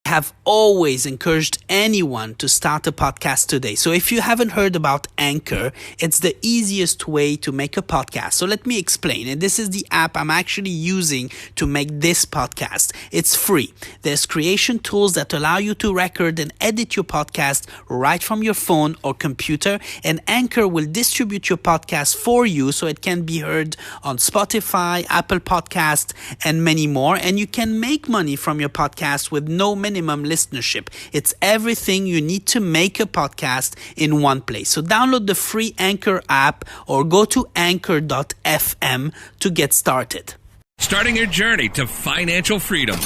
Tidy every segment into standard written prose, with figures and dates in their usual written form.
have always encouraged anyone to start a podcast today. So if you haven't heard about Anchor, it's the easiest way to make a podcast. So let me explain. And this is the app I'm actually using to make this podcast. It's free. There's creation tools that allow you to record and edit your podcast right from your phone or computer. And Anchor will distribute your podcast for you so it can be heard on Spotify, Apple Podcast, and many more. And you can make money from your podcast with no minimum listenership. It's everything you need to make a podcast in one place. So download the free Anchor app or go to anchor.fm to get started. Starting your journey to financial freedom.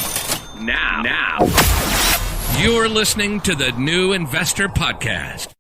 Now. You're listening to the New Investor Podcast.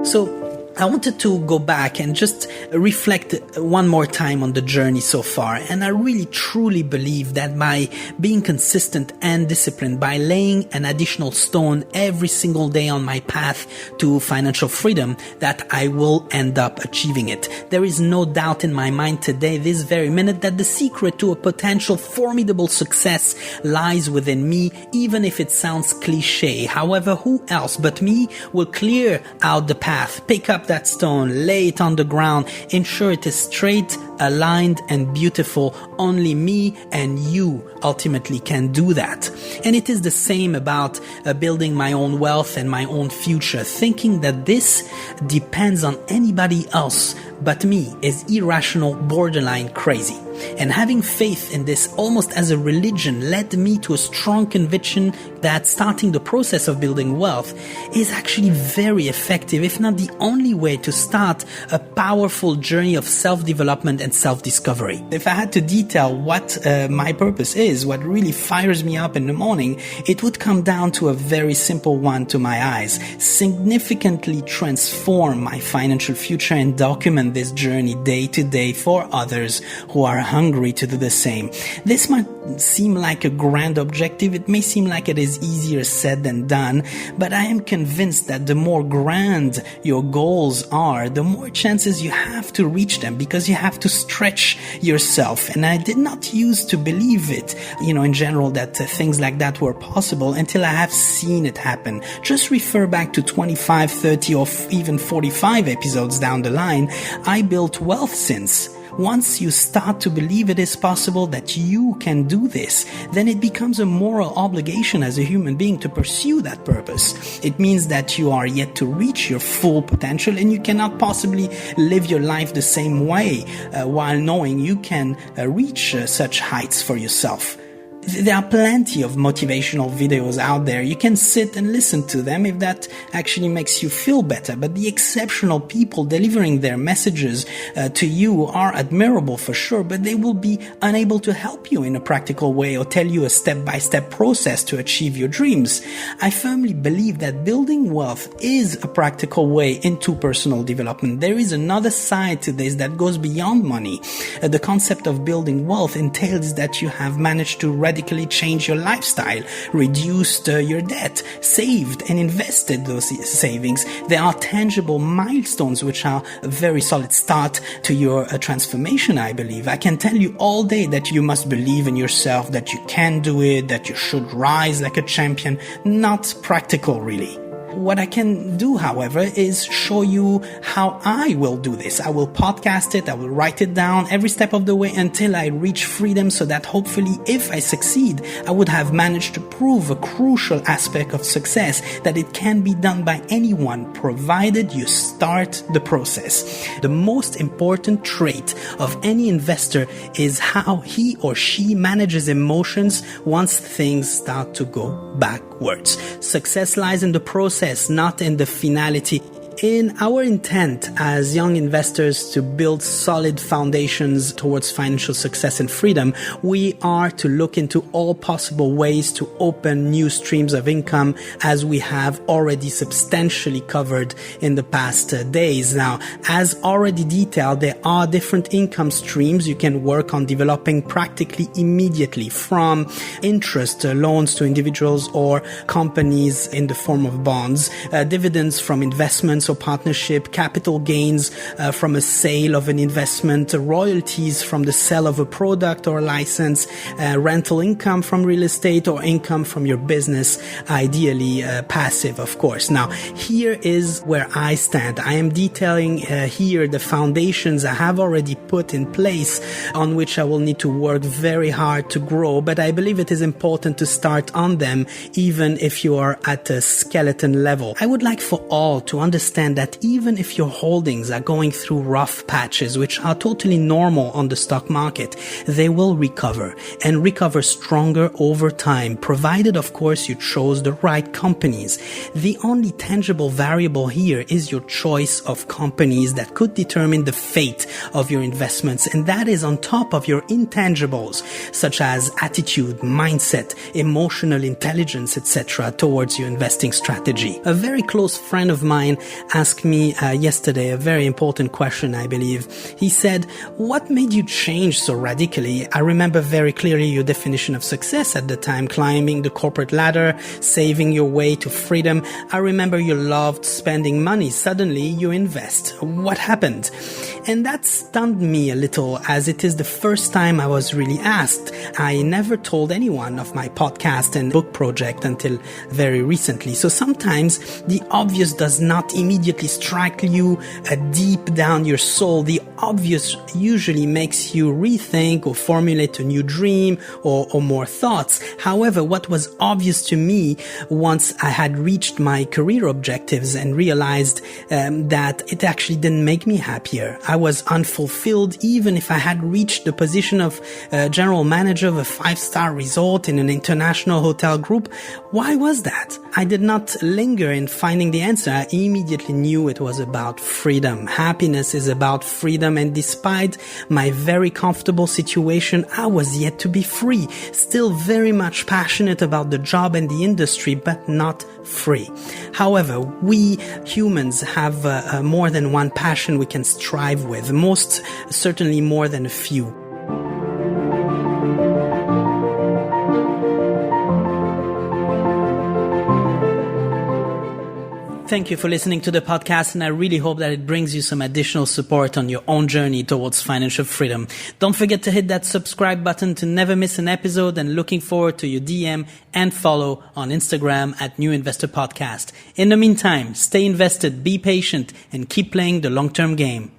So I wanted to go back and just reflect one more time on the journey so far. And I really truly believe that by being consistent and disciplined, by laying an additional stone every single day on my path to financial freedom, that I will end up achieving it. There is no doubt in my mind today, this very minute, that the secret to a potential formidable success lies within me, even if it sounds cliche. However, who else but me will clear out the path, pick up that stone, lay it on the ground, ensure it is straight, aligned, and beautiful. Only me and you ultimately can do that. And it is the same about building my own wealth and my own future. Thinking that this depends on anybody else but me is irrational, borderline crazy. And having faith in this almost as a religion led me to a strong conviction that starting the process of building wealth is actually very effective, if not the only way to start a powerful journey of self-development and self-discovery. If I had to detail what my purpose is, what really fires me up in the morning, it would come down to a very simple one to my eyes: significantly transform my financial future and document this journey day to day for others who are hungry to do the same. This might seem like a grand objective. It may seem like it is easier said than done, but I am convinced that the more grand your goals are, the more chances you have to reach them, because you have to stretch yourself. And I did not used to believe it, in general, that things like that were possible until I have seen it happen. Just refer back to 25, 30, or even 45 episodes down the line. I built wealth since. Once you start to believe it is possible, that you can do this, then it becomes a moral obligation as a human being to pursue that purpose. It means that you are yet to reach your full potential, and you cannot possibly live your life the same way while knowing you can reach such heights for yourself. There are plenty of motivational videos out there. You can sit and listen to them if that actually makes you feel better. But the exceptional people delivering their messages to you are admirable for sure, but they will be unable to help you in a practical way or tell you a step-by-step process to achieve your dreams. I firmly believe that building wealth is a practical way into personal development. There is another side to this that goes beyond money. The concept of building wealth entails that you have managed to radically change your lifestyle, reduced your debt, saved and invested those savings. There are tangible milestones which are a very solid start to your transformation, I believe. I can tell you all day that you must believe in yourself, that you can do it, that you should rise like a champion. Not practical, really. What I can do, however, is show you how I will do this. I will podcast it, I will write it down every step of the way until I reach freedom, so that hopefully, if I succeed, I would have managed to prove a crucial aspect of success, that it can be done by anyone, provided you start the process. The most important trait of any investor is how he or she manages emotions once things start to go backwards. Success lies in the process, not in the finality. In our intent as young investors to build solid foundations towards financial success and freedom, we are to look into all possible ways to open new streams of income, as we have already substantially covered in the past days. Now, as already detailed, there are different income streams you can work on developing practically immediately, from interest loans to individuals or companies in the form of bonds, dividends from investments, or partnership, capital gains from a sale of an investment, royalties from the sale of a product or license, rental income from real estate, or income from your business, ideally passive, of course. Now, here is where I stand. I am detailing here the foundations I have already put in place on which I will need to work very hard to grow, but I believe it is important to start on them even if you are at a skeleton level. I would like for all to understand that even if your holdings are going through rough patches, which are totally normal on the stock market, they will recover and recover stronger over time, provided of course you chose the right companies. The only tangible variable here is your choice of companies that could determine the fate of your investments, and that is on top of your intangibles such as attitude, mindset, emotional intelligence, etc. towards your investing strategy. A very close friend of mine asked me yesterday a very important question, I believe. He said, "What made you change so radically? I remember very clearly your definition of success at the time, climbing the corporate ladder, saving your way to freedom. I remember you loved spending money. Suddenly you invest. What happened?" And that stunned me a little, as it is the first time I was really asked. I never told anyone of my podcast and book project until very recently. So sometimes the obvious does not immediately strike you deep down your soul. The obvious usually makes you rethink or formulate a new dream or more thoughts. However, what was obvious to me once I had reached my career objectives and realized that it actually didn't make me happier. I was unfulfilled even if I had reached the position of general manager of a 5-star resort in an international hotel group. Why was that? I did not linger in finding the answer. I immediately knew it was about freedom. Happiness is about freedom, and despite my very comfortable situation, I was yet to be free. Still very much passionate about the job and the industry, but not free. However, we humans have more than one passion we can strive with, most certainly more than a few. Thank you for listening to the podcast, and I really hope that it brings you some additional support on your own journey towards financial freedom. Don't forget to hit that subscribe button to never miss an episode, and looking forward to your DM and follow on Instagram at New Investor Podcast. In the meantime, stay invested, be patient, and keep playing the long-term game.